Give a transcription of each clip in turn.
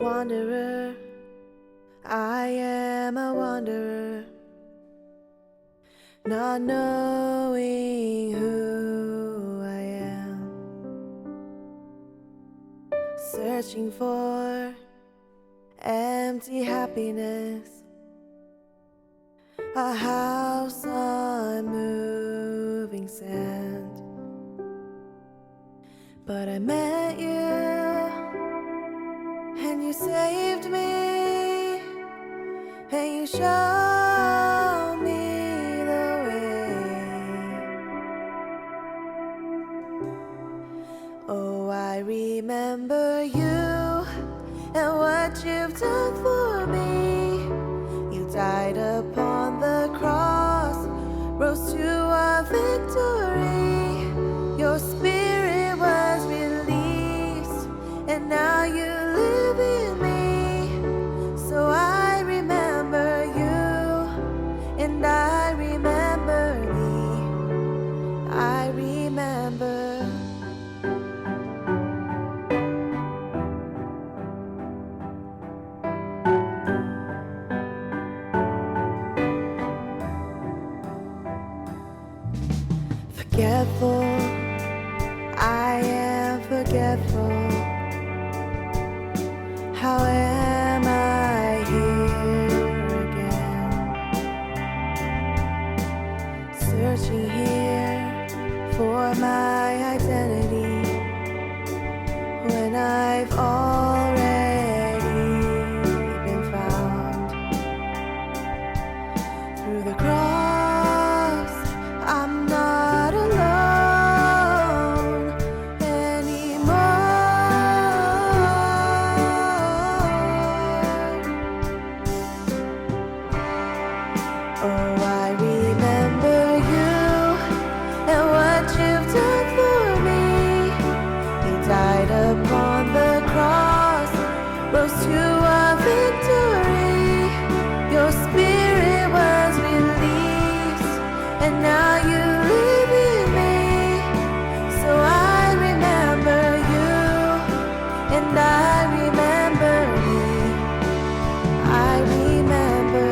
Wanderer, I am a wanderer, not knowing who I am, searching for empty happiness, a house on moving sand. But I met you, and you saved me, and you showed me the way. Oh, I remember you and what you've done for me. You died upon the cross, rose to a victory. Your spirit was released, and now you live in me. So I remember you, and I remember me. I remember. Forgetful, I am forgetful. How am I here again? Searching here for my identity when I've already been found. Through the cross, I'm not alone anymore. Oh, I remember you and what you've done for me. You died upon the cross, rose to a victory. Your spirit was released, and now you live in me. So I remember you, and I remember me. I remember.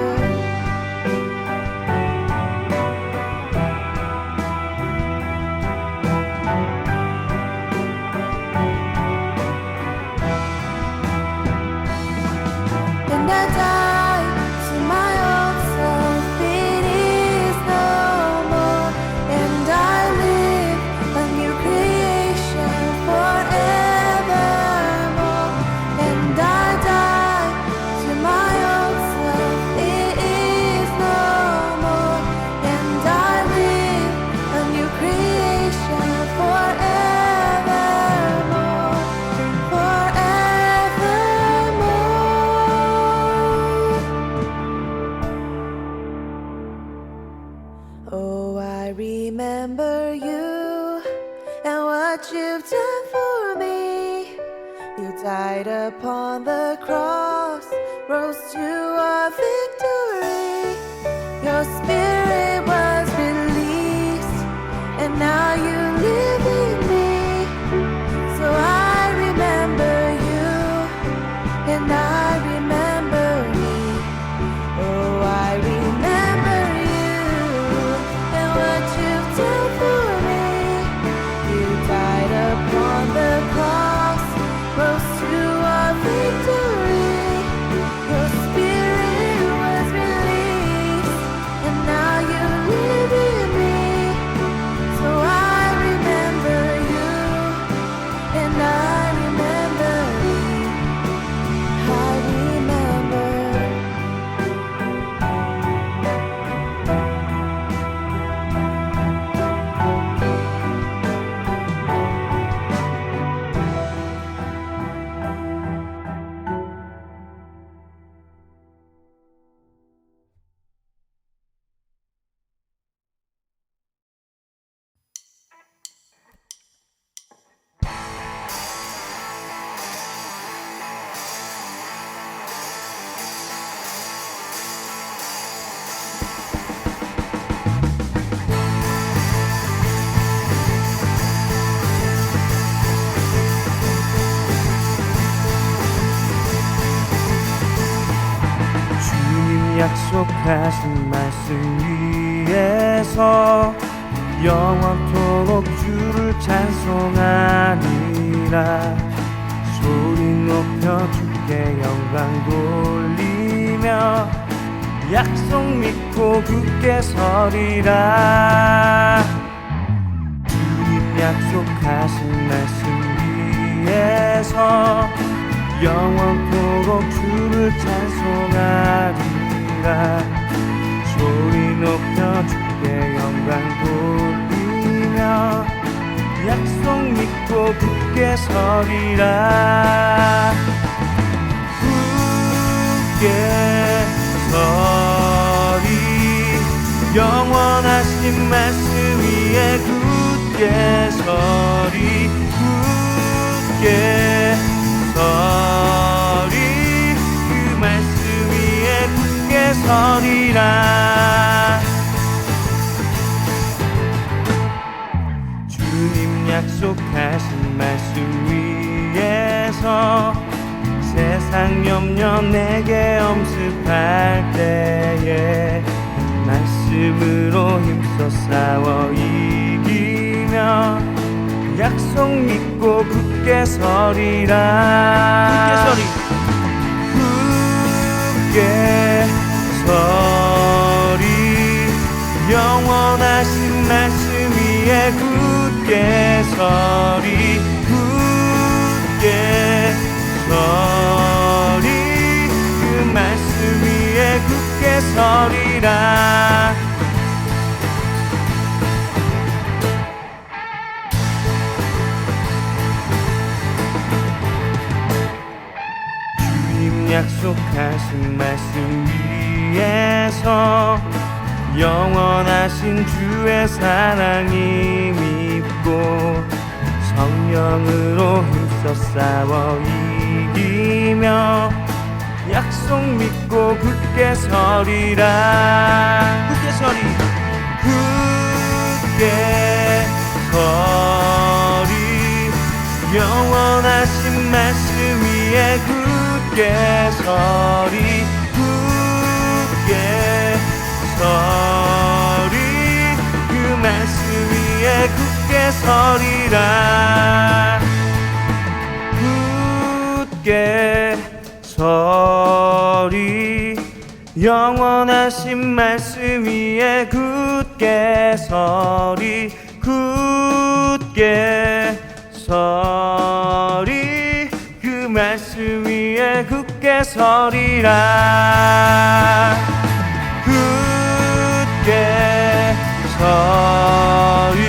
And I die to my old self, it is no more. And I live a new creation forevermore. And I die to my old self, it is no more. And I live a new creation forevermore, forevermore. Oh, I remember you and what you've done for me. You died upon the cross, rose to a victory. Your spirit was released, and now you live in me. So I remember you, and I remember me. Oh, I remember you and what you've done for me. You died upon the cross, rose to a victory. Your spirit was released, and now you live in me. So I 약속하신 말씀 위에서 영원토록 주를 찬송하리라. 소리 높여 주께 영광 돌리며 약속 믿고 굳게 서리라. 주님 약속하신 말씀 위에서 영원토록 주를 찬송하리라. 소리 높여 주께 영광 돌리며 약속 믿고 굳게 서리라. 굳게 서리 영원하신 말씀 위에 굳게 서리. 굳게 서리 그 말씀 위에 굳게 서리라. 주님 약속하신 말씀 위에서 세상 염려 내게 엄습할 때에 말씀으로 힘써 싸워 이기며 약속 믿고 굳게 서리라. 굳게 서리 영원하신 말씀 위에 굳게 서리. 굳게 서리 그 말씀 위에 굳게 서리라. 주님 약속하신 말씀 위에서 영원하신 주의 사랑이 믿고 성령으로 힘써 싸워 이기며 약속 믿고 굳게 서리라. 굳게 서리. 굳게 서리 영원하신 말씀 위에 굳게 서리. 굳게 서리 그 말씀 위에 굳게 서리라. 굳게 서리 영원하신 말씀 위에 굳게 서리. 굳게 서리 그 말씀 위에 굳게 서리라. 굳게 서리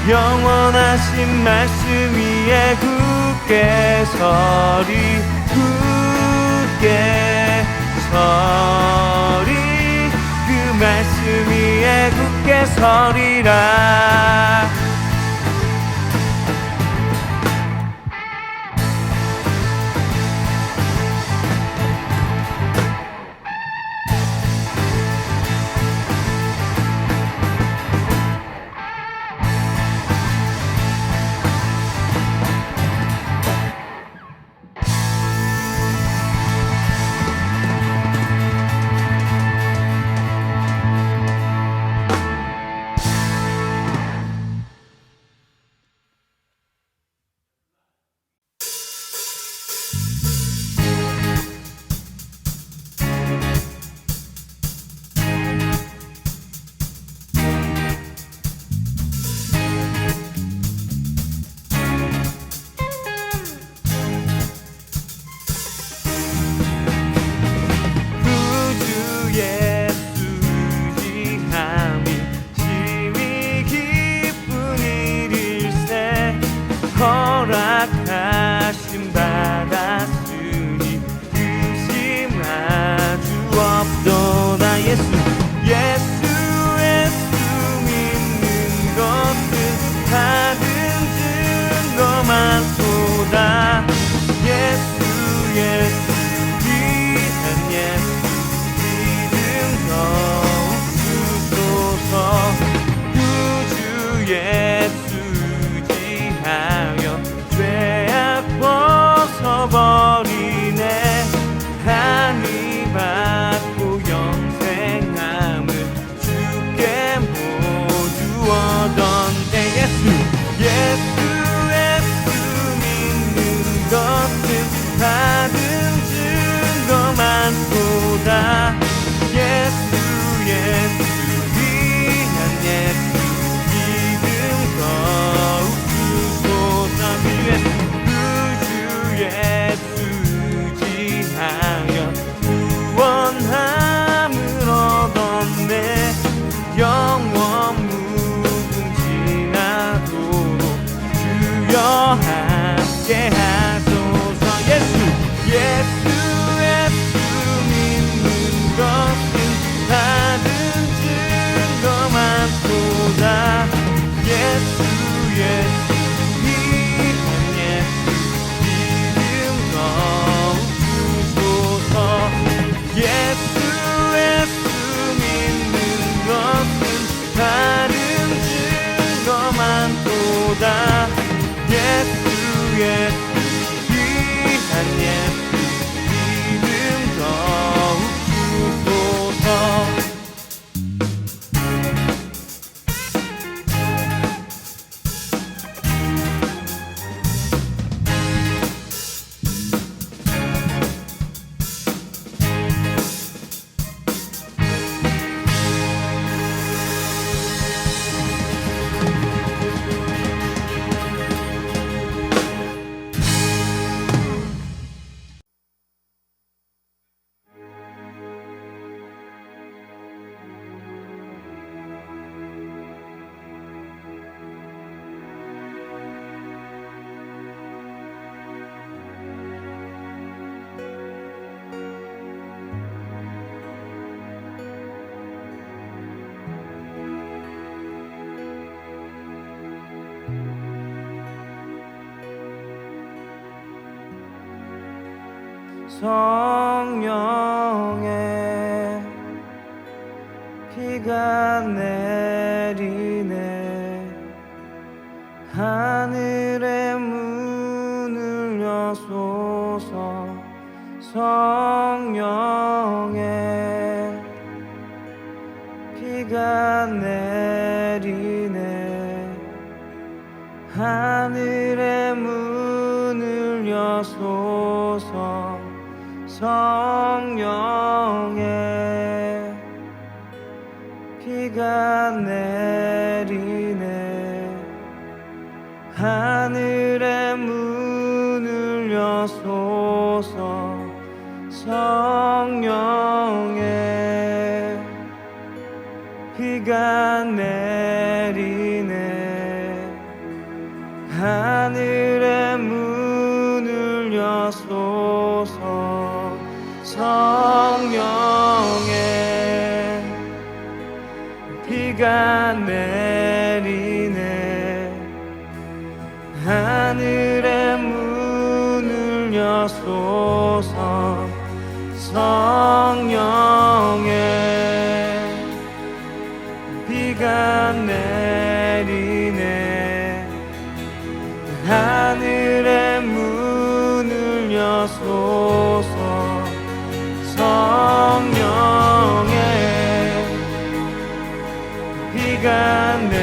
영원하신 말씀 위에 굳게 서리. 굳게 서리 그 말씀 위에 굳게 서리라. 허락하심 받았으니 의심하주 없도다. 예수 믿는 것은 받은 증거 많도다. 예수 귀한 예수 믿음 더욱 주소서. 구주 예수 지하여 죄악 벗어버리소서. 것은 받은 증거만보다 예수 예수 위한 예수 믿음 더욱 주소서 그 주 예수 의지하여 구원함을 얻었네 영원 무궁지나도록 주여 함께 하소서 예수 예수 예수 믿는 것은 받은 증거만보다 예수 예수 위한 예수 믿음 더욱 주소서 예수 예수 믿는 것은 다른 증거만보다 예수 예수 위한 예수 믿음 더욱 주소서 성령의 비가 내리네 하늘의 문을 여소서 성령의 비가 내리네 하늘의 문을 여소서 성령의 비가 내리네 하늘의 문을 여소서 성령의 비가 내리네 하늘의 문을 여소서 성령의 비가 내리네 하늘의 문을 여소서 성령의 비가 내리네 하늘의 문을 여소서 성령의 비가 내리네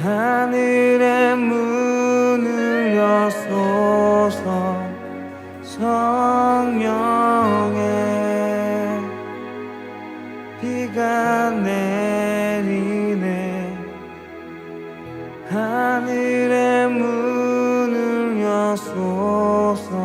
하늘의 문을 여소서. 성령의 비가 내리네. 하늘의 문을 여소서.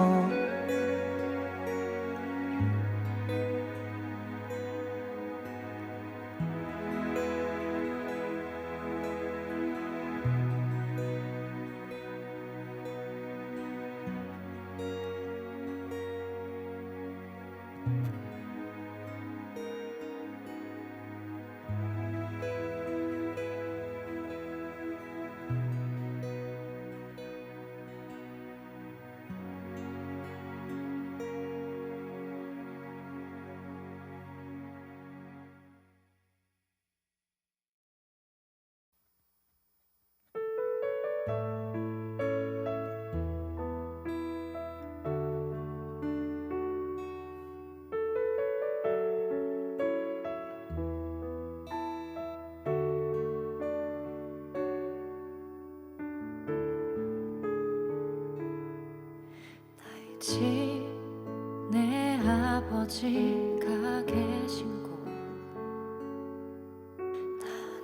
내 아버지가 계신 곳,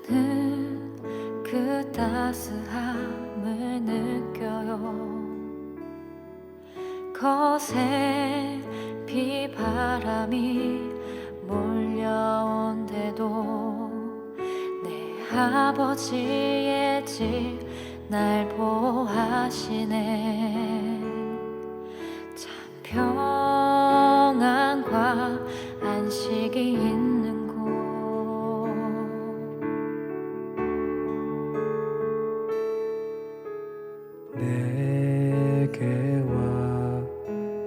나는 그 따스함을 느껴요. 거센 비바람이 몰려온데도 내 아버지의 집 날 보호하시네. 평안과 안식이 있는 곳, 내게 와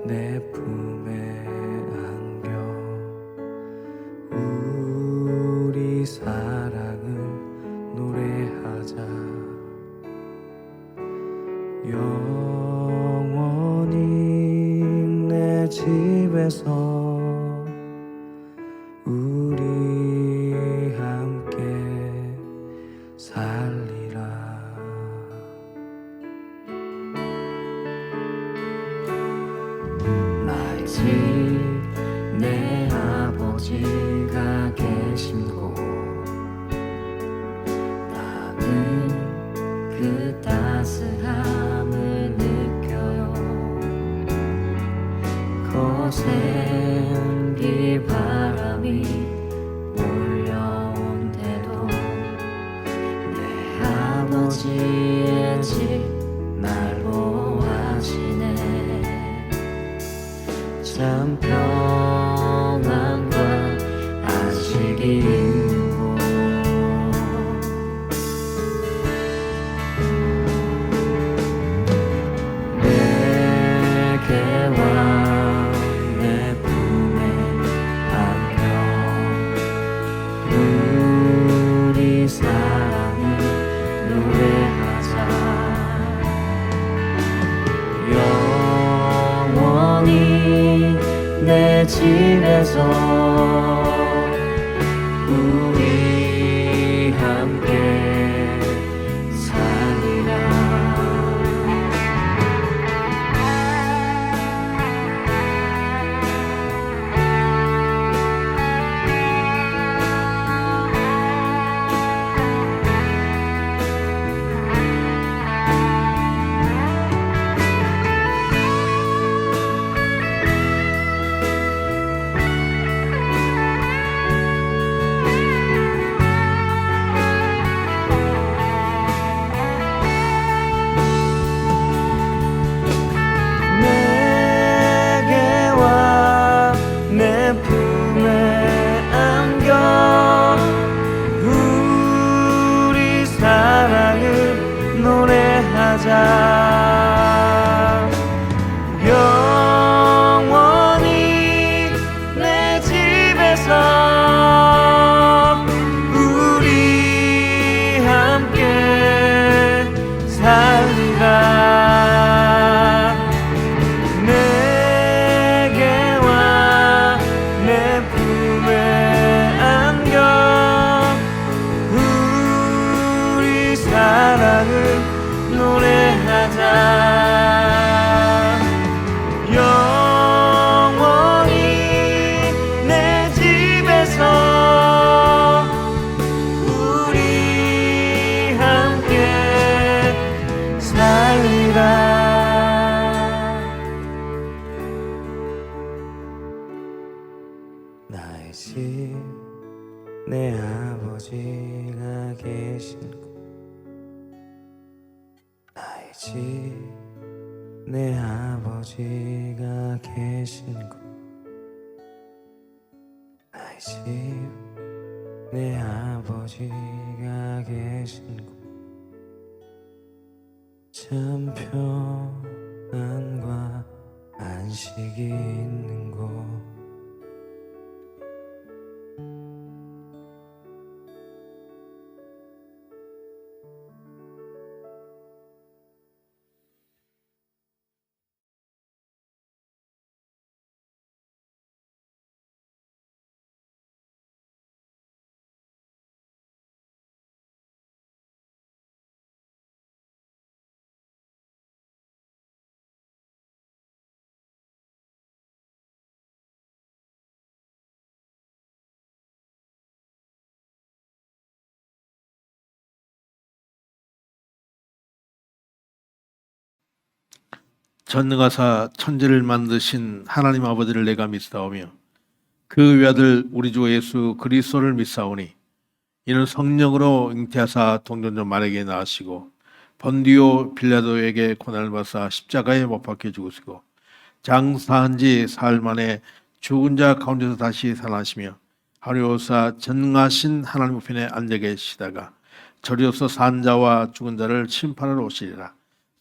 내 품에 안겨. 우리 사랑을 노래하자. 영원히 내 집에서 우리 함께 살리라. 나의 집 내 아버지가 계신 곳, 나는 그 따스함을 느껴요. 거센 비바람이 몰려온데도 내 아버지의 집 날 보호하시네. 참 평안과 안식이 있는 곳, 내게 와 내 품에 안겨. 우리 사랑을 노래하자. 영원히 내 집에서 우리 함께 살리라. 노래하자. 영원히 내 집에서 우리 함께 살리라. 내게 와 내 품에 안겨. 우리 사랑 노래하자. 영원히 내 집에서 우리 함께 살리라. 나의 집 내 아버지가 계신 곳, 나의 집 내 아버지가 계신 곳, 나의 집 내 아버지가 계신 곳, 참 평안과 안식이 있는 곳. 전능하사 천지를 만드신 하나님 아버지를 내가 믿사오며 그 외아들 우리 주 예수 그리스도를 믿사오니 이는 성령으로 잉태하사 동정녀 마리아에게 낳으시고 본디오 빌라도에게 고난을 받사 십자가에 못 박혀 죽으시고 장사한 지 사흘 만에 죽은 자 가운데서 다시 살아나시며 하늘로사 전능하신 하나님 우편에 앉아 계시다가 저리로서 산 자와 죽은 자를 심판하러 오시리라.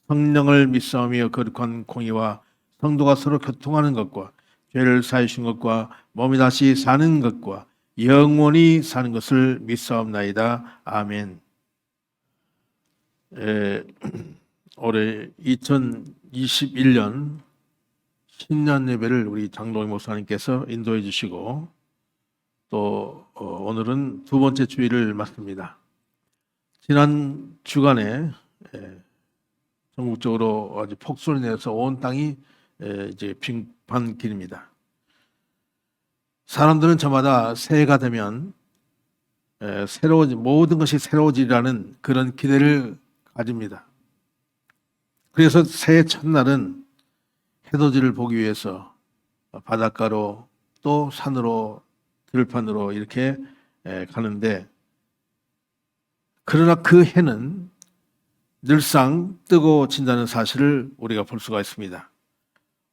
성령을 믿사오며 거룩한 공의와 성도가 서로 교통하는 것과 죄를 사하신 것과 몸이 다시 사는 것과 영원히 사는 것을 믿사옵나이다. 아멘. 올해 2021년 신년 예배를 우리 장동희 목사님께서 인도해 주시고 또 오늘은 두 번째 주일을 맞습니다. 지난 주간에 전국적으로 아주 폭설이 내려서 온 땅이 이제 빙판길입니다. 사람들은 저마다 새해가 되면 모든 것이 새로워지라는 그런 기대를 가집니다. 그래서 새해 첫날은 해돋이를 보기 위해서 바닷가로 또 산으로 들판으로 이렇게 가는데, 그러나 그 해는 늘상 뜨거워진다는 사실을 우리가 볼 수가 있습니다.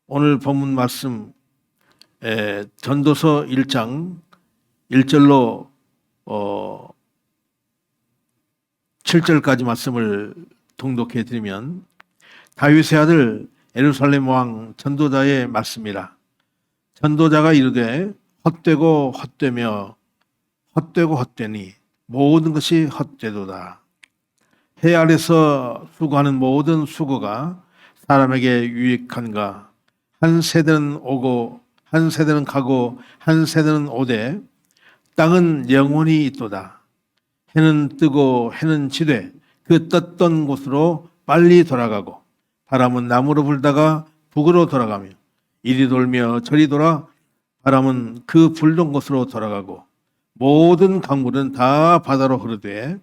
오늘 본문 말씀 전도서 1장 1절로 7절까지 말씀을 통독해 드리면 다윗의 아들 예루살렘 왕 전도자의 말씀이라. 전도자가 이르되 헛되고 헛되며 헛되고 헛되니 모든 것이 헛되도다. 해 아래서 수고하는 모든 수고가 사람에게 유익한가? 한 세대는 오고 한 세대는 가고 한 세대는 오되 땅은 영원히 있도다. 해는 뜨고 해는 지되 그 떴던 곳으로 빨리 돌아가고 바람은 남으로 불다가 북으로 돌아가며 이리 돌며 저리 돌아 바람은 그 불던 곳으로 돌아가고 모든 강물은 다 바다로 흐르되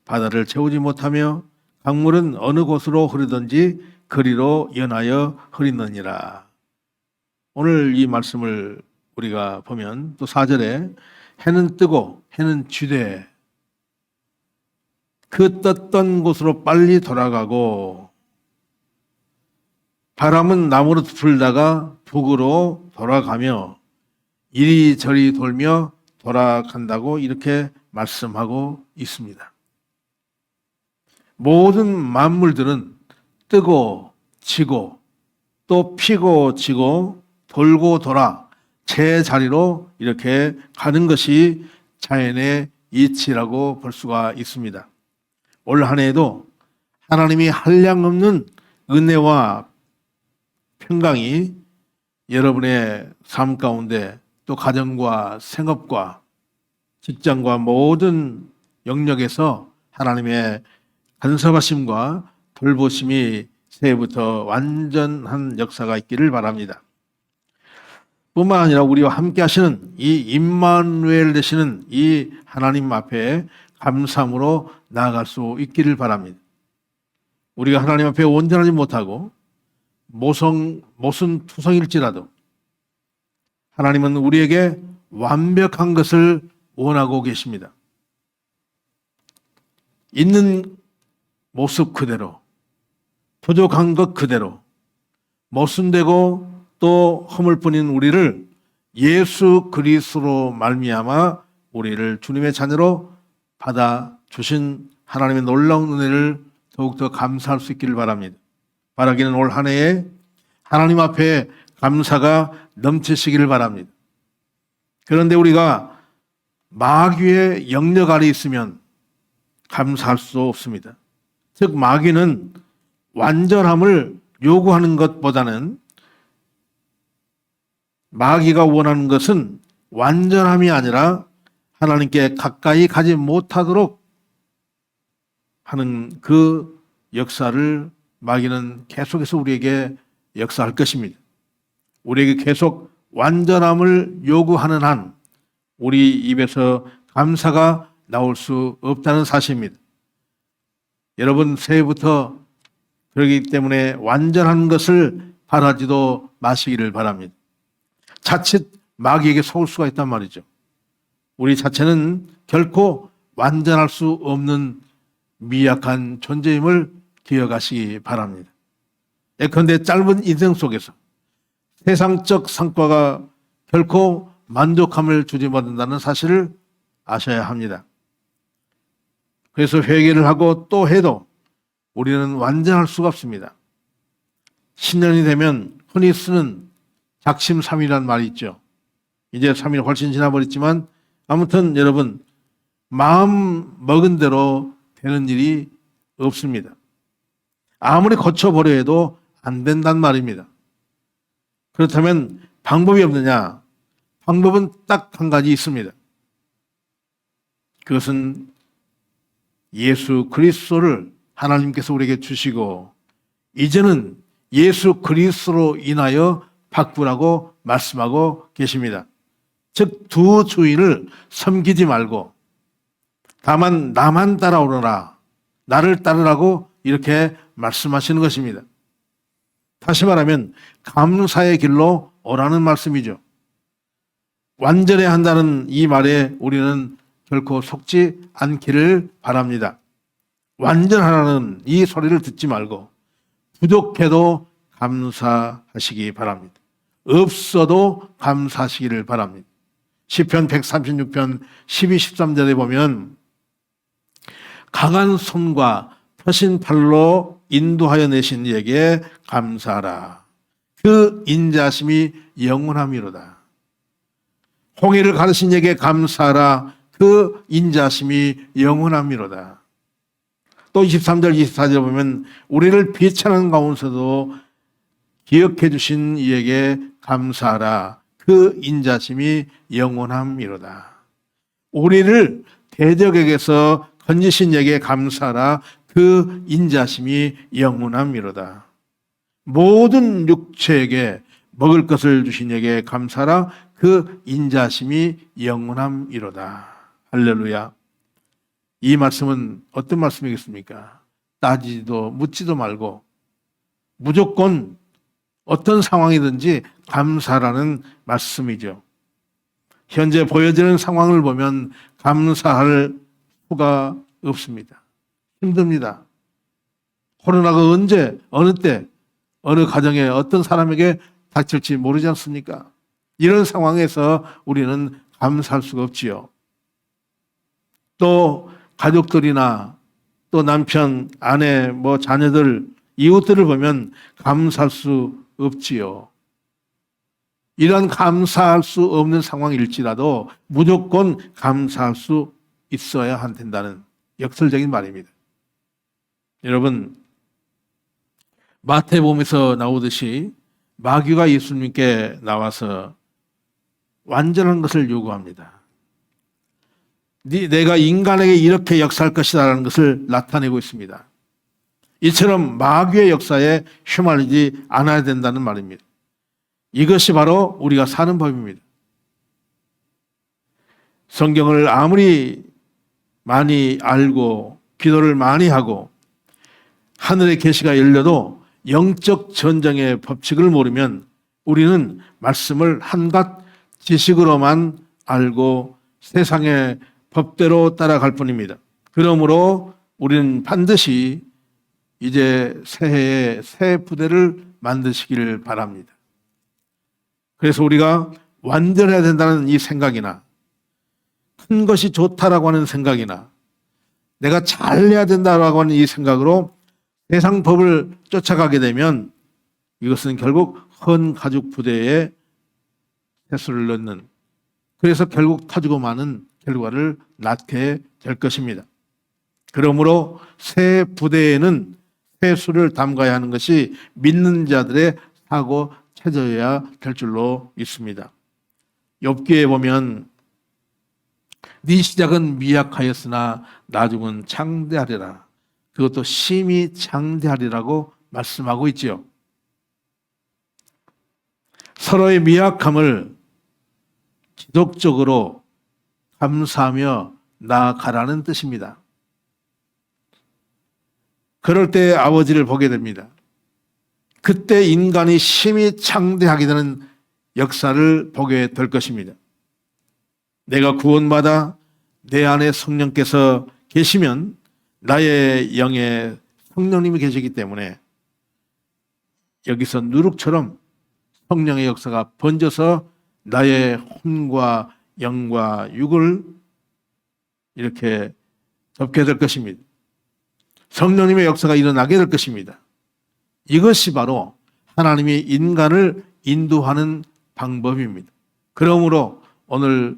바다를 채우지 못하며 강물은 어느 곳으로 흐르든지 그리로 연하여 흐리느니라. 오늘 이 말씀을 우리가 보면 또 4절에 해는 뜨고 해는 지되 그 떴던 곳으로 빨리 돌아가고 바람은 남으로 불다가 북으로 돌아가며 이리저리 돌며 돌아간다고 이렇게 말씀하고 있습니다. 모든 만물들은 뜨고 지고 또 피고 지고 돌고 돌아 제자리로 이렇게 가는 것이 자연의 이치라고 볼 수가 있습니다. 올 한 해에도 하나님이 한량없는 은혜와 평강이 여러분의 삶 가운데 또 가정과 생업과 직장과 모든 영역에서 하나님의 간섭하심과 돌보심이 새해부터 완전한 역사가 있기를 바랍니다. 뿐만 아니라 우리와 함께 하시는 이 임마누엘 되시는 이 하나님 앞에 감사함으로 나아갈 수 있기를 바랍니다. 우리가 하나님 앞에 온전하지 못하고 모순투성일지라도 하나님은 우리에게 완벽한 것을 원하고 계십니다. 있는 모습 그대로, 부족한 것 그대로, 모순되고 또 허물뿐인 우리를 예수 그리스도로 말미암아 우리를 주님의 자녀로 받아 주신 하나님의 놀라운 은혜를 더욱더 감사할 수 있기를 바랍니다. 바라기는 올 한 해에 하나님 앞에 감사가 넘치시기를 바랍니다. 그런데 우리가 마귀의 영역 아래 있으면 감사할 수 없습니다. 즉 마귀는 완전함을 요구하는 것보다는 마귀가 원하는 것은 완전함이 아니라 하나님께 가까이 가지 못하도록 하는 그 역사를 마귀는 계속해서 우리에게 역사할 것입니다. 우리에게 계속 완전함을 요구하는 한 우리 입에서 감사가 나올 수 없다는 사실입니다. 여러분 새해부터 그렇기 때문에 완전한 것을 바라지도 마시기를 바랍니다. 자칫 마귀에게 속을 수가 있단 말이죠. 우리 자체는 결코 완전할 수 없는 미약한 존재임을 기억하시기 바랍니다. 예컨대 짧은 인생 속에서 세상적 성과가 결코 만족함을 주지 못한다는 사실을 아셔야 합니다. 그래서 회개를 하고 또 해도 우리는 완전할 수가 없습니다. 신년이 되면 흔히 쓰는 작심삼일이라는 말이 있죠. 이제 3일 훨씬 지나버렸지만 아무튼 여러분 마음 먹은 대로 되는 일이 없습니다. 아무리 고쳐보려 해도 안 된단 말입니다. 그렇다면 방법이 없느냐? 방법은 딱 한 가지 있습니다. 그것은 예수 그리스도를 하나님께서 우리에게 주시고 이제는 예수 그리스도로 인하여 바꾸라고 말씀하고 계십니다. 즉 두 주인을 섬기지 말고 다만 나만 따라오너라, 나를 따르라고 이렇게 말씀하시는 것입니다. 다시 말하면 감사의 길로 오라는 말씀이죠. 완전해야 한다는 이 말에 우리는 결코 속지 않기를 바랍니다. 완전하라는 이 소리를 듣지 말고 부족해도 감사하시기 바랍니다. 없어도 감사하시기를 바랍니다. 시편 136편 12, 13절에 보면 강한 손과 펴신 팔로 인도하여 내신 이에게 감사하라. 그 인자심이 영원함이로다. 홍해를 가르신 이에게 감사하라. 그 인자심이 영원함이로다. 또 23절 24절 보면 우리를 비천한 가운데서도 기억해 주신 이에게 감사하라. 그 인자심이 영원함이로다. 우리를 대적에게서 건지신 이에게 감사하라. 그 인자심이 영원함이로다. 모든 육체에게 먹을 것을 주신 이에게 감사하라. 그 인자심이 영원함이로다. 할렐루야. 이 말씀은 어떤 말씀이겠습니까? 따지도 묻지도 말고 무조건 어떤 상황이든지 감사라는 말씀이죠. 현재 보여지는 상황을 보면 감사할 수가 없습니다. 힘듭니다. 코로나가 언제, 어느 때, 어느 가정에 어떤 사람에게 닥칠지 모르지 않습니까? 이런 상황에서 우리는 감사할 수가 없지요. 또 가족들이나 또 남편, 아내, 자녀들, 이웃들을 보면 감사할 수 없지요. 이런 감사할 수 없는 상황일지라도 무조건 감사할 수 있어야 한다는 역설적인 말입니다. 여러분, 마태복음에서 나오듯이 마귀가 예수님께 나와서 완전한 것을 요구합니다. 내가 인간에게 이렇게 역사할 것이라는 것을 나타내고 있습니다. 이처럼 마귀의 역사에 휘말리지 않아야 된다는 말입니다. 이것이 바로 우리가 사는 법입니다. 성경을 아무리 많이 알고 기도를 많이 하고 하늘의 계시가 열려도 영적 전쟁의 법칙을 모르면 우리는 말씀을 한갓 지식으로만 알고 세상의 법대로 따라갈 뿐입니다. 그러므로 우리는 반드시 이제 새해에 새 부대를 만드시기를 바랍니다. 그래서 우리가 완전해야 된다는 이 생각이나 큰 것이 좋다라고 하는 생각이나 내가 잘해야 된다라고 하는 이 생각으로 세상 법을 쫓아가게 되면 이것은 결국 헌 가죽 부대에 새수를 넣는, 그래서 결국 터지고 마는 결과를 낳게 될 것입니다. 그러므로 새 부대에는 새수를 담가야 하는 것이 믿는 자들의 사고 체저여야 될 줄로 믿습니다. 욥기에 보면 네 시작은 미약하였으나 나중은 창대하리라. 그것도 심히 창대하리라고 말씀하고 있지요. 서로의 미약함을 지속적으로 감사하며 나아가라는 뜻입니다. 그럴 때 아버지를 보게 됩니다. 그때 인간이 심히 창대하게 되는 역사를 보게 될 것입니다. 내가 구원받아 내 안에 성령께서 계시면 나의 영에 성령님이 계시기 때문에 여기서 누룩처럼 성령의 역사가 번져서 나의 혼과 영과 육을 이렇게 덮게 될 것입니다. 성령님의 역사가 일어나게 될 것입니다. 이것이 바로 하나님이 인간을 인도하는 방법입니다. 그러므로 오늘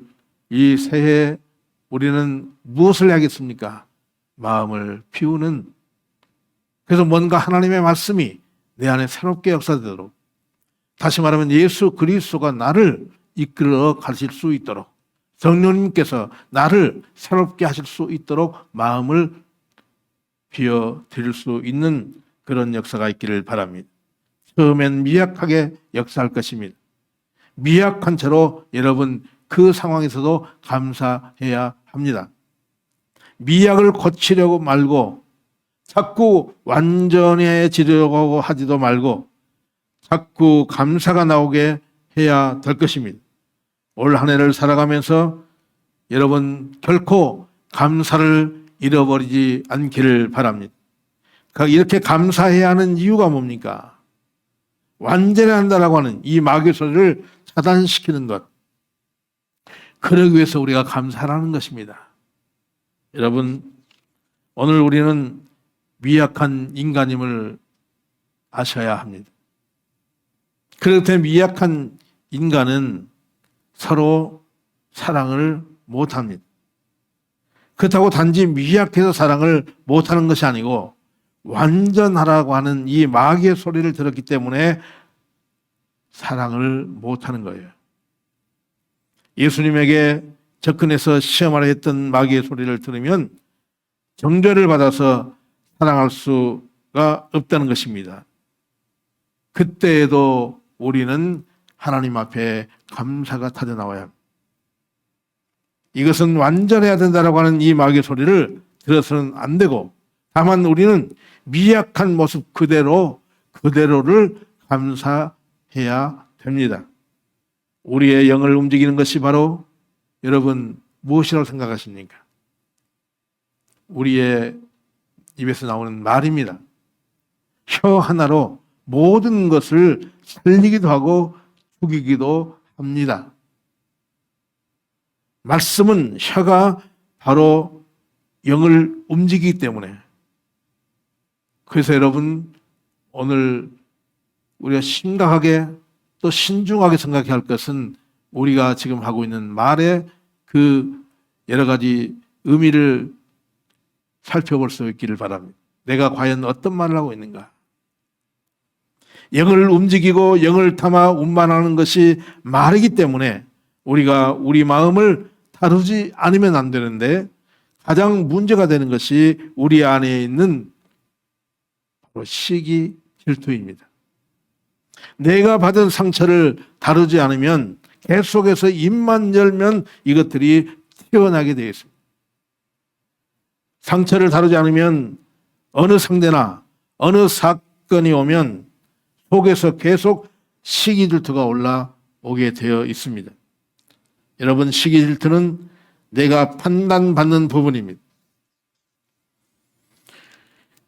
이 새해 우리는 무엇을 해야겠습니까? 마음을 피우는, 그래서 뭔가 하나님의 말씀이 내 안에 새롭게 역사되도록, 다시 말하면 예수 그리스도가 나를 이끌어 가실 수 있도록, 성령님께서 나를 새롭게 하실 수 있도록 마음을 비워 드릴 수 있는 그런 역사가 있기를 바랍니다. 처음엔 미약하게 역사할 것입니다. 미약한 채로 여러분 그 상황에서도 감사해야 합니다. 미약을 고치려고 말고 자꾸 완전해지려고 하지도 말고 자꾸 감사가 나오게 해야 될 것입니다. 올 한 해를 살아가면서 여러분 결코 감사를 잃어버리지 않기를 바랍니다. 이렇게 감사해야 하는 이유가 뭡니까? 완전해야 한다라고 하는 이 마귀 소리를 차단시키는 것. 그러기 위해서 우리가 감사하는 것입니다. 여러분, 오늘 우리는 미약한 인간임을 아셔야 합니다. 그렇기 미약한 인간은 서로 사랑을 못합니다. 그렇다고 단지 미약해서 사랑을 못하는 것이 아니고 완전하라고 하는 이 마귀의 소리를 들었기 때문에 사랑을 못하는 거예요. 예수님에게 접근해서 시험하려 했던 마귀의 소리를 들으면 정죄를 받아서 사랑할 수가 없다는 것입니다. 그때에도 우리는 하나님 앞에 감사가 터져나와야 합니다. 이것은 완전해야 된다라고 하는 이 마귀의 소리를 들어서는 안 되고, 다만 우리는 미약한 모습 그대로를 감사해야 됩니다. 우리의 영을 움직이는 것이 바로 여러분 무엇이라고 생각하십니까? 우리의 입에서 나오는 말입니다. 혀 하나로 모든 것을 살리기도 하고 죽이기도 합니다. 말씀은 혀가 바로 영을 움직이기 때문에, 그래서 여러분 오늘 우리가 심각하게 또 신중하게 생각해야 할 것은 우리가 지금 하고 있는 말의 그 여러 가지 의미를 살펴볼 수 있기를 바랍니다. 내가 과연 어떤 말을 하고 있는가? 영을 움직이고 영을 담아 운반하는 것이 말이기 때문에 우리가 우리 마음을 다루지 않으면 안 되는데, 가장 문제가 되는 것이 우리 안에 있는 시기 질투입니다. 내가 받은 상처를 다루지 않으면 계속해서 입만 열면 이것들이 튀어나게 되어 있습니다. 상처를 다루지 않으면 어느 상대나 어느 사건이 오면 속에서 계속 시기 질투가 올라오게 되어 있습니다. 여러분, 시기 질투는 내가 판단받는 부분입니다.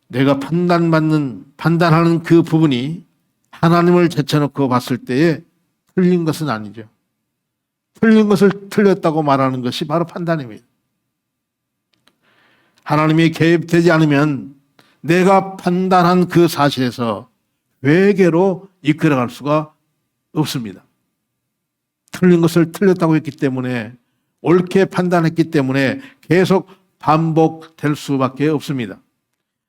내가 판단하는 그 부분이 하나님을 제쳐놓고 봤을 때에 틀린 것은 아니죠. 틀린 것을 틀렸다고 말하는 것이 바로 판단입니다. 하나님이 개입되지 않으면 내가 판단한 그 사실에서 회개로 이끌어갈 수가 없습니다. 틀린 것을 틀렸다고 했기 때문에, 옳게 판단했기 때문에 계속 반복될 수밖에 없습니다.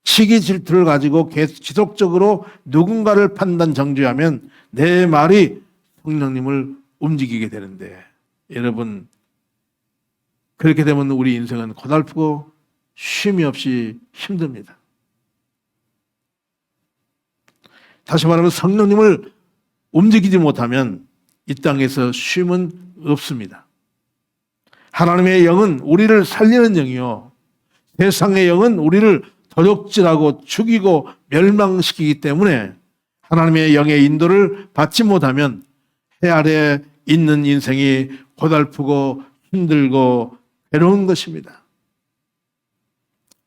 시기 질투를 가지고 지속적으로 누군가를 판단 정죄하면 내 말이 성령님을 움직이게 되는데, 여러분, 그렇게 되면 우리 인생은 고달프고 쉼이 없이 힘듭니다. 다시 말하면 성령님을 움직이지 못하면 이 땅에서 쉼은 없습니다. 하나님의 영은 우리를 살리는 영이요, 세상의 영은 우리를 도적질하고 죽이고 멸망시키기 때문에 하나님의 영의 인도를 받지 못하면 해 아래 있는 인생이 고달프고 힘들고 괴로운 것입니다.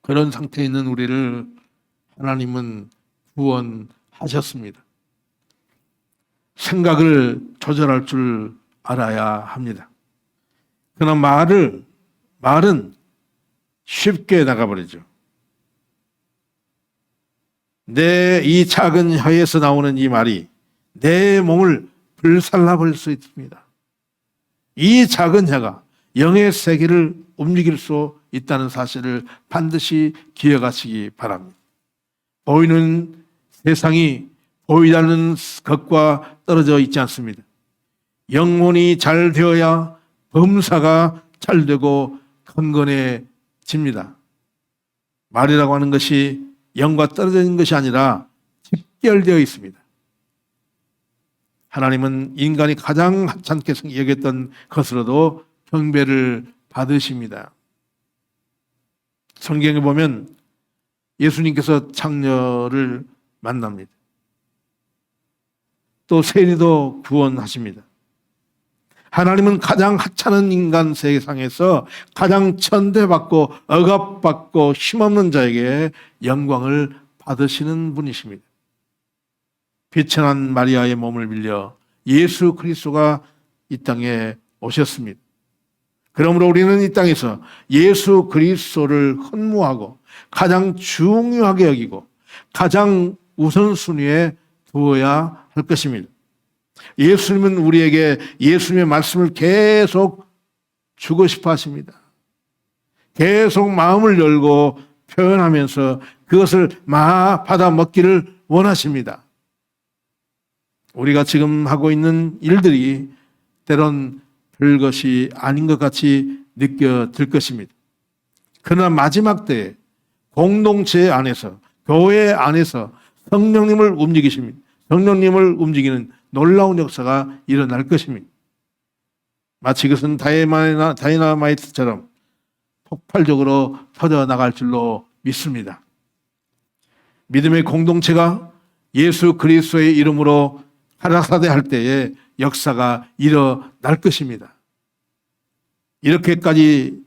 그런 상태에 있는 우리를 하나님은 구원하셨습니다. 생각을 조절할 줄 알아야 합니다. 그러나 말은 쉽게 나가버리죠. 내 이 작은 혀에서 나오는 이 말이 내 몸을 불살라버릴 수 있습니다. 이 작은 혀가 영의 세계를 움직일 수 있다는 사실을 반드시 기억하시기 바랍니다. 보이는 세상이 보이지 것과 떨어져 있지 않습니다. 영혼이 잘 되어야 범사가 잘 되고 건건해집니다. 말이라고 하는 것이 영과 떨어져 있는 것이 아니라 직결되어 있습니다. 하나님은 인간이 가장 하찮게 여겼던 것으로도 경배를 받으십니다. 성경에 보면 예수님께서 창녀를 만납니다. 또 세리도 구원하십니다. 하나님은 가장 하찮은 인간 세상에서 가장 천대받고 억압받고 힘없는 자에게 영광을 받으시는 분이십니다. 비천한 마리아의 몸을 빌려 예수 그리스도가 이 땅에 오셨습니다. 그러므로 우리는 이 땅에서 예수 그리스도를 헌무하고 가장 중요하게 여기고 가장 우선순위에 두어야 할 것입니다. 예수님은 우리에게 예수님의 말씀을 계속 주고 싶어 하십니다. 계속 마음을 열고 표현하면서 그것을 받아 먹기를 원하십니다. 우리가 지금 하고 있는 일들이 때론 별것이 아닌 것 같이 느껴질 것입니다. 그러나 마지막 때에 공동체 안에서, 교회 안에서 성령님을 움직이십니다. 성령님을 움직이는 놀라운 역사가 일어날 것입니다. 마치 그것은 다이너마이트처럼 폭발적으로 터져나갈 줄로 믿습니다. 믿음의 공동체가 예수 그리스도의 이름으로 하락사대 할 때에 역사가 일어날 것입니다. 이렇게까지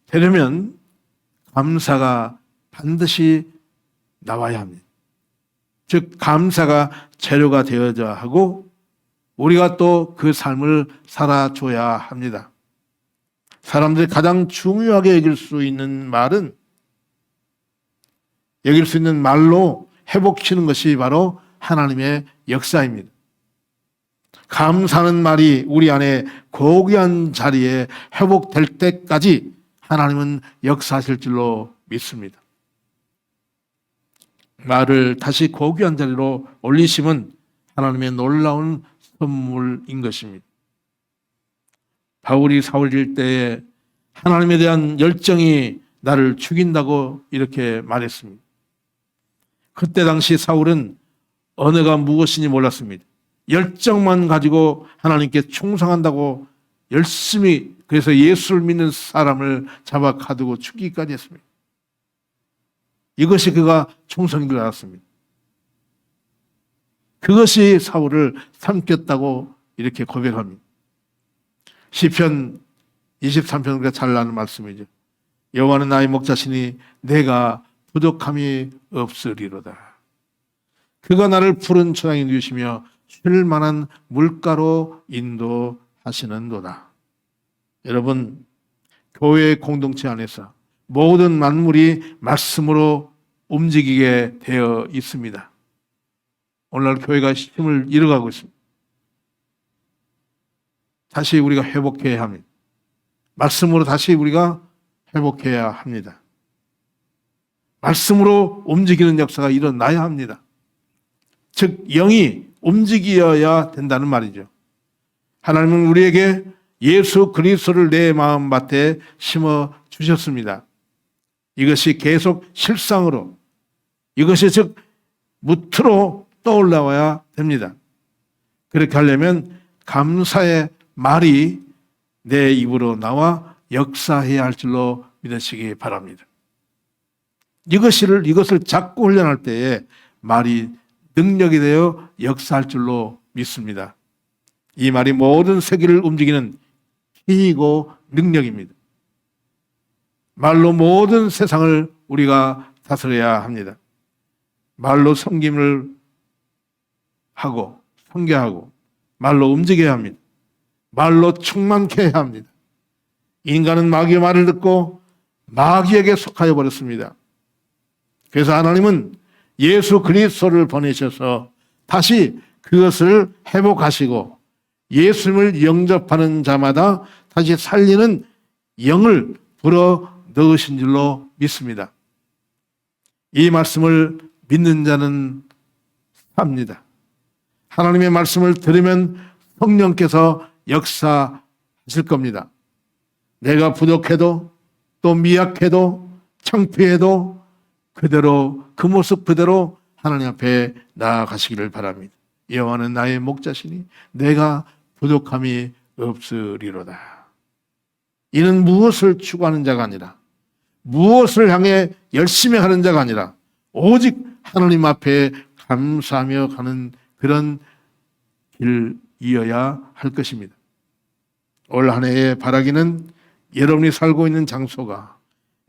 되려면 감사가 반드시 나와야 합니다. 즉 감사가 재료가 되어야 하고 우리가 또 그 삶을 살아줘야 합니다. 사람들이 가장 중요하게 여길 수 있는 말로 회복시키는 것이 바로 하나님의 역사입니다. 감사하는 말이 우리 안에 고귀한 자리에 회복될 때까지 하나님은 역사하실 줄로 믿습니다. 말을 다시 고귀한 자리로 올리심은 하나님의 놀라운 선물인 것입니다. 바울이 사울일 때에 하나님에 대한 열정이 나를 죽인다고 이렇게 말했습니다. 그때 당시 사울은 언어가 무엇인지 몰랐습니다. 열정만 가지고 하나님께 충성한다고 열심히, 그래서 예수를 믿는 사람을 잡아 가두고 죽이기까지 했습니다. 이것이 그가 충성인 줄 알았습니다. 그것이 사울을 삼켰다고 이렇게 고백합니다. 시편 23편 우리가 잘 아는 말씀이죠. 여호와는 나의 목자시니 내가 부족함이 없으리로다. 그가 나를 푸른 초장에 누우시며 쉴 만한 물가로 인도하시는도다. 여러분, 교회 공동체 안에서 모든 만물이 말씀으로 움직이게 되어 있습니다. 오늘날 교회가 힘을 잃어가고 있습니다. 다시 우리가 회복해야 합니다. 말씀으로 다시 우리가 회복해야 합니다. 말씀으로 움직이는 역사가 일어나야 합니다. 즉 영이 움직여야 된다는 말이죠. 하나님은 우리에게 예수 그리스도를 내 마음밭에 심어 주셨습니다. 이것이 계속 실상으로, 이것이 즉 무트로 떠올라와야 됩니다. 그렇게 하려면 감사의 말이 내 입으로 나와 역사해야 할 줄로 믿으시기 바랍니다. 이것을 자꾸 훈련할 때에 말이 능력이 되어 역사할 줄로 믿습니다. 이 말이 모든 세계를 움직이는 힘이고 능력입니다. 말로 모든 세상을 우리가 다스려야 합니다. 말로 섬김을 하고 섬겨하고 말로 움직여야 합니다. 말로 충만케 해야 합니다. 인간은 마귀의 말을 듣고 마귀에게 속하여 버렸습니다. 그래서 하나님은 예수 그리스도를 보내셔서 다시 그것을 회복하시고 예수님을 영접하는 자마다 다시 살리는 영을 불어 넣으신 줄로 믿습니다. 이 말씀을 믿는 자는 삽니다. 하나님의 말씀을 들으면 성령께서 역사하실 겁니다. 내가 부족해도 또 미약해도 창피해도 그대로 그 모습 그대로 하나님 앞에 나아가시기를 바랍니다. 여호와는 나의 목자시니 내가 부족함이 없으리로다. 이는 무엇을 추구하는 자가 아니라 무엇을 향해 열심히 하는 자가 아니라 오직 하나님 앞에 감사하며 가는 그런 길이어야 할 것입니다. 올 한 해의 바라기는 여러분이 살고 있는 장소가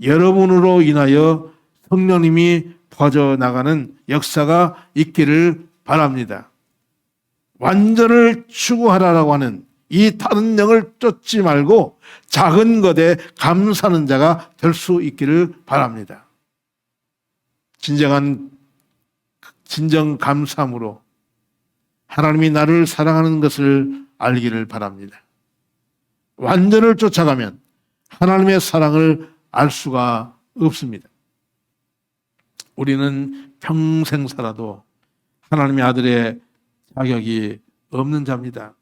여러분으로 인하여 성령님이 퍼져나가는 역사가 있기를 바랍니다. 완전을 추구하라고 하는 이 다른 영을 쫓지 말고 작은 것에 감사하는 자가 될 수 있기를 바랍니다. 진정 감사함으로 하나님이 나를 사랑하는 것을 알기를 바랍니다. 완전을 쫓아가면 하나님의 사랑을 알 수가 없습니다. 우리는 평생 살아도 하나님의 아들의 자격이 없는 자입니다.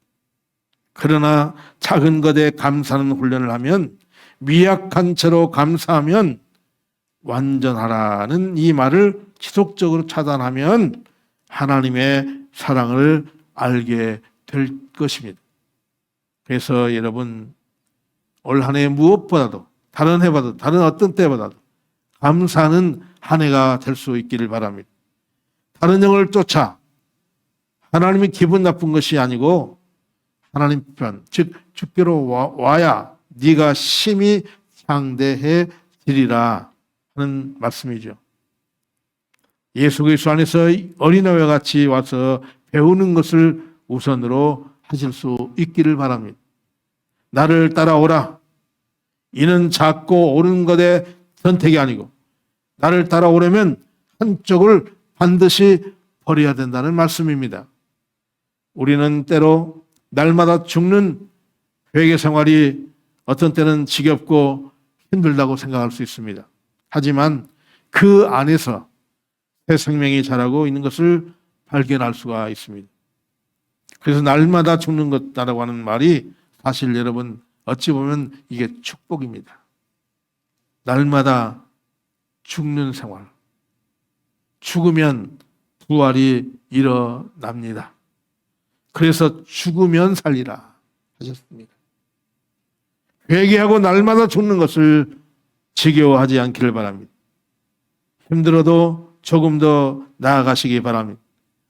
그러나 작은 것에 감사하는 훈련을 하면, 미약한 채로 감사하면, 완전하라는 이 말을 지속적으로 차단하면 하나님의 사랑을 알게 될 것입니다. 그래서 여러분, 올 한 해 무엇보다도 다른 해보다도 다른 어떤 때보다도 감사하는 한 해가 될 수 있기를 바랍니다. 다른 영을 쫓아 하나님이 기분 나쁜 것이 아니고 하나님 편, 즉 주께로 와야 네가 심히 상대해 드리라 하는 말씀이죠. 예수 그리스도 안에서 어린아이와 같이 와서 배우는 것을 우선으로 하실 수 있기를 바랍니다. 나를 따라오라. 이는 작고 옳은 것의 선택이 아니고 나를 따라오려면 한쪽을 반드시 버려야 된다는 말씀입니다. 우리는 때로 날마다 죽는 회개 생활이 어떤 때는 지겹고 힘들다고 생각할 수 있습니다. 하지만 그 안에서 새 생명이 자라고 있는 것을 발견할 수가 있습니다. 그래서 날마다 죽는 것다라고 하는 말이 사실 여러분 어찌 보면 이게 축복입니다. 날마다 죽는 생활, 죽으면 부활이 일어납니다. 그래서 죽으면 살리라 하셨습니다. 회개하고 날마다 죽는 것을 지겨워하지 않기를 바랍니다. 힘들어도 조금 더 나아가시기 바랍니다.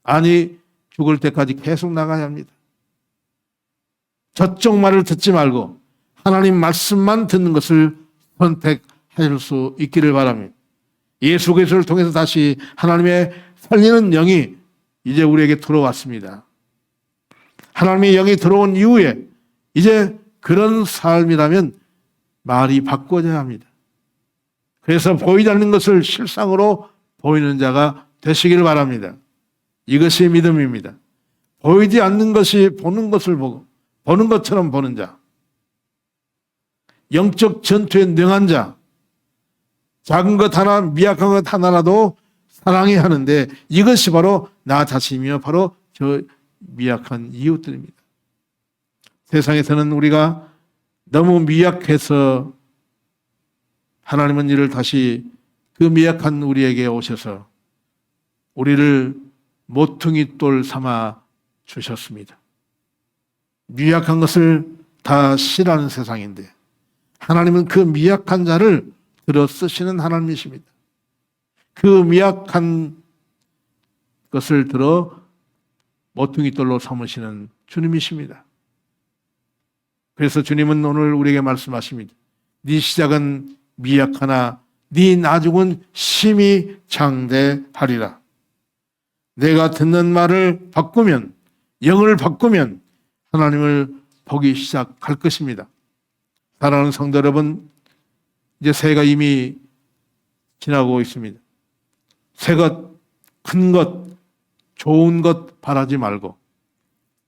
아니, 죽을 때까지 계속 나가야 합니다. 저쪽 말을 듣지 말고 하나님 말씀만 듣는 것을 선택하실 수 있기를 바랍니다. 예수 그리스도를 통해서 다시 하나님의 살리는 영이 이제 우리에게 들어왔습니다. 하나님의 영이 들어온 이후에 이제 그런 삶이라면 말이 바꿔져야 합니다. 그래서 보이지 않는 것을 실상으로 보이는 자가 되시기를 바랍니다. 이것이 믿음입니다. 보이지 않는 것이 보는 것을 보고 보는 것처럼 보는 자, 영적 전투에 능한 자, 작은 것 하나, 미약한 것 하나라도 사랑해야 하는데 이것이 바로 나 자신이며 바로 저 미약한 이웃들입니다. 세상에서는 우리가 너무 미약해서 하나님은 이를 다시 그 미약한 우리에게 오셔서 우리를 모퉁이 돌 삼아 주셨습니다. 미약한 것을 다 싫어하는 세상인데 하나님은 그 미약한 자를 들어 쓰시는 하나님이십니다. 그 미약한 것을 들어 모퉁이 돌로 삼으시는 주님이십니다. 그래서 주님은 오늘 우리에게 말씀하십니다. 네 시작은 미약하나 네 나중은 심히 장대하리라. 내가 듣는 말을 바꾸면, 영을 바꾸면 하나님을 보기 시작할 것입니다. 사랑하는 성도 여러분, 이제 새해가 이미 지나고 있습니다. 새 것, 큰 것, 좋은 것 바라지 말고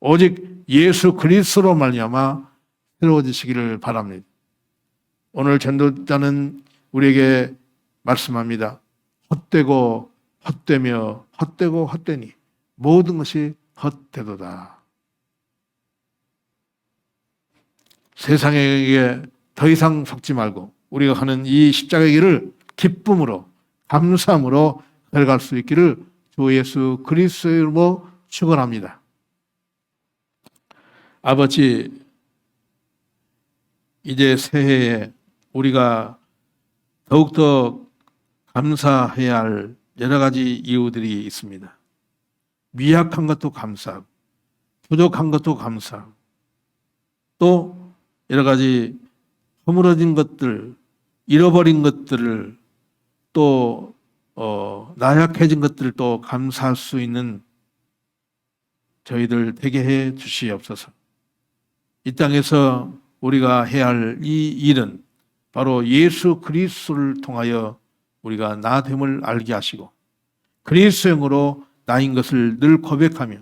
오직 예수 그리스도로 말미암아 새로워지시기를 바랍니다. 오늘 전도자는 우리에게 말씀합니다. 헛되고 헛되며 헛되고 헛되니 모든 것이 헛되도다. 세상에게 더 이상 속지 말고 우리가 하는 이 십자가의 길을 기쁨으로 감사함으로 걸어갈 수 있기를 주 예수 그리스도의 이름으로 축원합니다. 아버지, 이제 새해에 우리가 더욱더 감사해야 할 여러 가지 이유들이 있습니다. 미약한 것도 감사하고 부족한 것도 감사하고 또 여러 가지 허물어진 것들, 잃어버린 것들을 또 나약해진 것들을 또 감사할 수 있는 저희들 되게 해 주시옵소서. 이 땅에서 우리가 해야 할 이 일은 바로 예수 그리스도를 통하여 우리가 나됨을 알게 하시고 그리스도형으로 나인 것을 늘 고백하며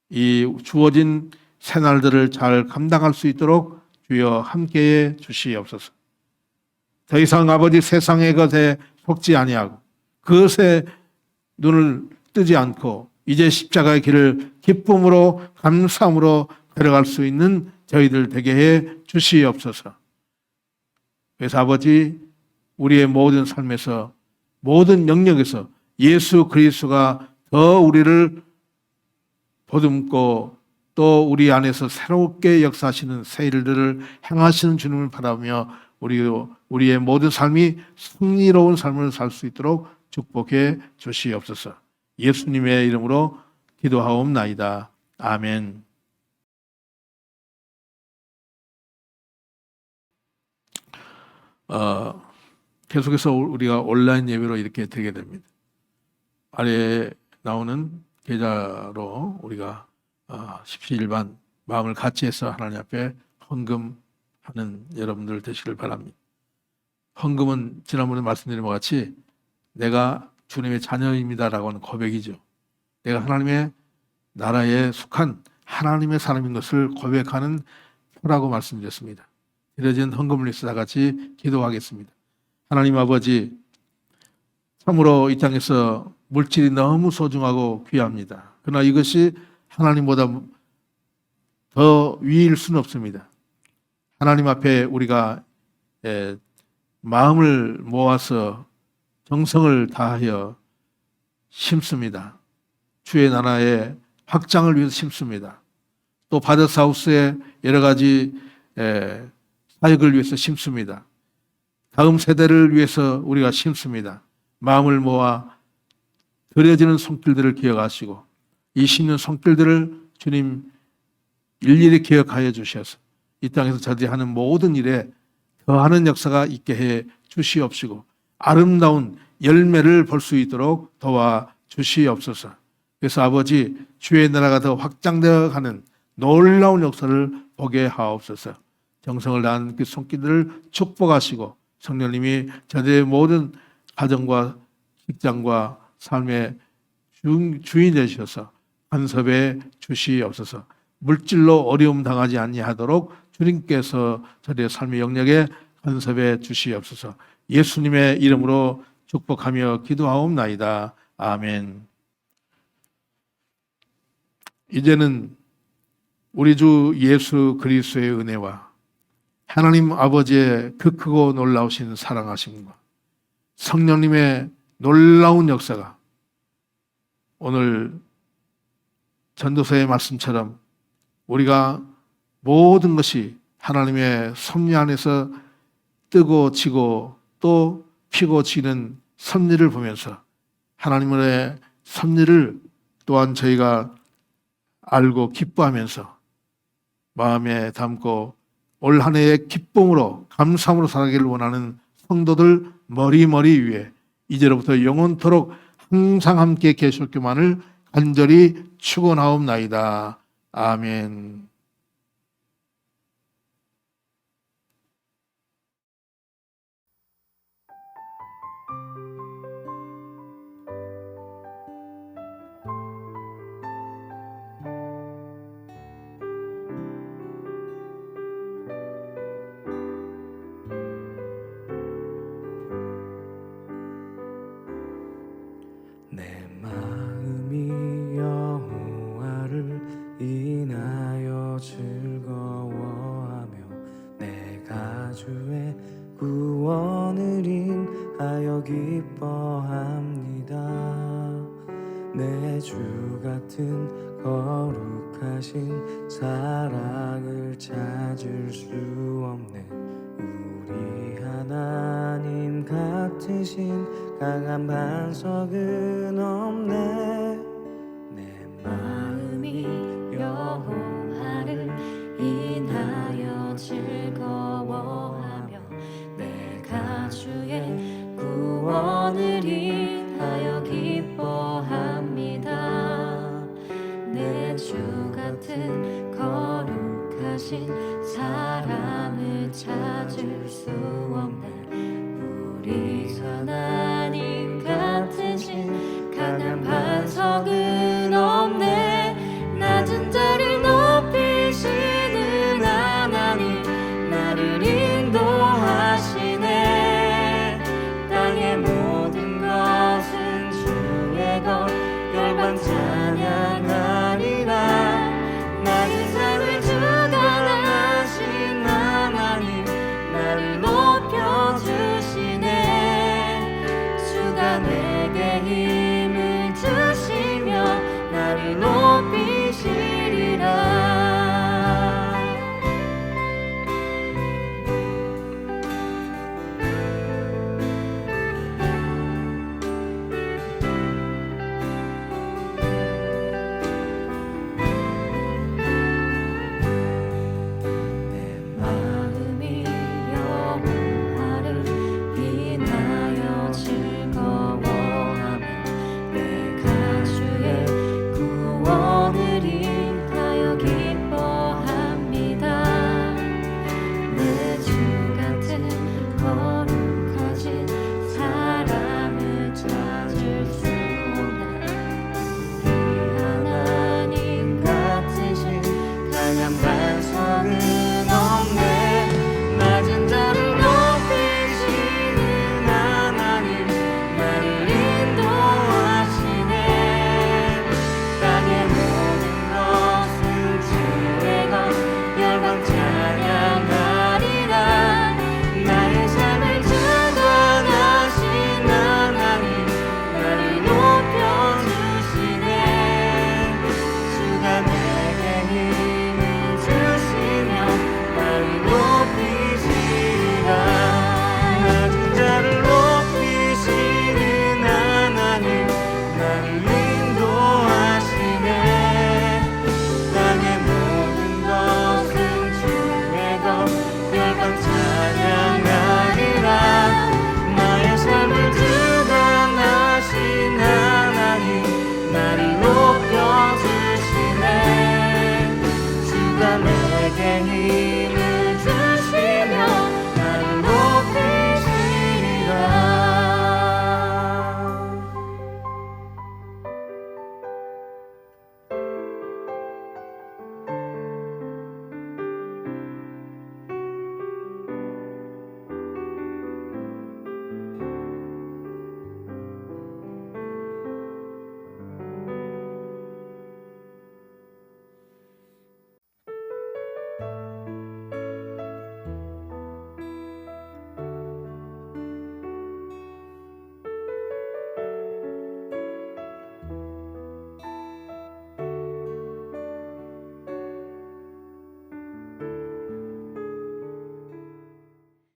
이 주어진 새날들을 잘 감당할 수 있도록 주여 함께해 주시옵소서. 더 이상 아버지 세상의 것에 속지 아니하고 그것에 눈을 뜨지 않고 이제 십자가의 길을 기쁨으로 감사함으로 걸어갈 수 있는 저희들 되게 해 주시옵소서. 그래서 아버지, 우리의 모든 삶에서 모든 영역에서 예수 그리스도가 더 우리를 보듬고 또 우리 안에서 새롭게 역사하시는 새 일들을 행하시는 주님을 바라며 우리의 모든 삶이 승리로운 삶을 살 수 있도록 축복해 주시옵소서. 예수님의 이름으로 기도하옵나이다. 아멘. 계속해서 우리가 온라인 예배로 이렇게 드리게 됩니다. 아래에 나오는 계좌로 우리가 십시일반 마음을 같이 해서 하나님 앞에 헌금하는 여러분들 되시길 바랍니다. 헌금은 지난번에 말씀드린 것 같이 내가 주님의 자녀입니다라고 하는 고백이죠. 내가 하나님의 나라에 속한 하나님의 사람인 것을 고백하는 표라고 말씀드렸습니다. 드려진 헌금을 위해서 다 같이 기도하겠습니다. 하나님 아버지, 참으로 이 땅에서 물질이 너무 소중하고 귀합니다. 그러나 이것이 하나님보다 더 위일 수는 없습니다. 하나님 앞에 우리가 마음을 모아서 정성을 다하여 심습니다. 주의 나라의 확장을 위해서 심습니다. 또 바더스하우스의 여러 가지 사역을 위해서 심습니다. 다음 세대를 위해서 우리가 심습니다. 마음을 모아 드려지는 손길들을 기억하시고 이 심는 손길들을 주님 일일이 기억하여 주셔서 이 땅에서 저들이 하는 모든 일에 더하는 역사가 있게 해 주시옵시고 아름다운 열매를 볼 수 있도록 도와 주시옵소서. 그래서 아버지 주의 나라가 더 확장되어 가는 놀라운 역사를 보게 하옵소서. 정성을 다한 그 손길들을 축복하시고 성령님이 저들의 모든 가정과 직장과 삶의 주인 되셔서 간섭해 주시옵소서. 물질로 어려움 당하지 아니하도록 주님께서 저들의 삶의 영역에 간섭해 주시옵소서. 예수님의 이름으로 축복하며 기도하옵나이다. 아멘. 이제는 우리 주 예수 그리스도의 은혜와 하나님 아버지의 그 크고 놀라우신 사랑하심과 성령님의 놀라운 역사가 오늘 전도서의 말씀처럼 우리가 모든 것이 하나님의 섭리 안에서 뜨고 지고 또 피고 지는 섭리를 보면서 하나님의 섭리를 또한 저희가 알고 기뻐하면서 마음에 담고 올 한 해의 기쁨으로 감사함으로 살아가기를 원하는 성도들 머리머리 위에 이제로부터 영원토록 항상 함께 계셨기만을 간절히 축원하옵나이다. 아멘. 내 마음이 여호와를 인하여 즐거워하며 내가 주의 구원을 인하여 기뻐합니다. 내 주 같은 거룩하신 사랑을 찾을 수 없네. 우리 하나님 같으신 강한 반석은 없네. 내 마음이 여호와를 인하여 즐거워하며 내가 주의 구원을 인하여 기뻐합니다. 내 주 같은 거룩하신 사랑을 찾을 수 없네. 우리 하나님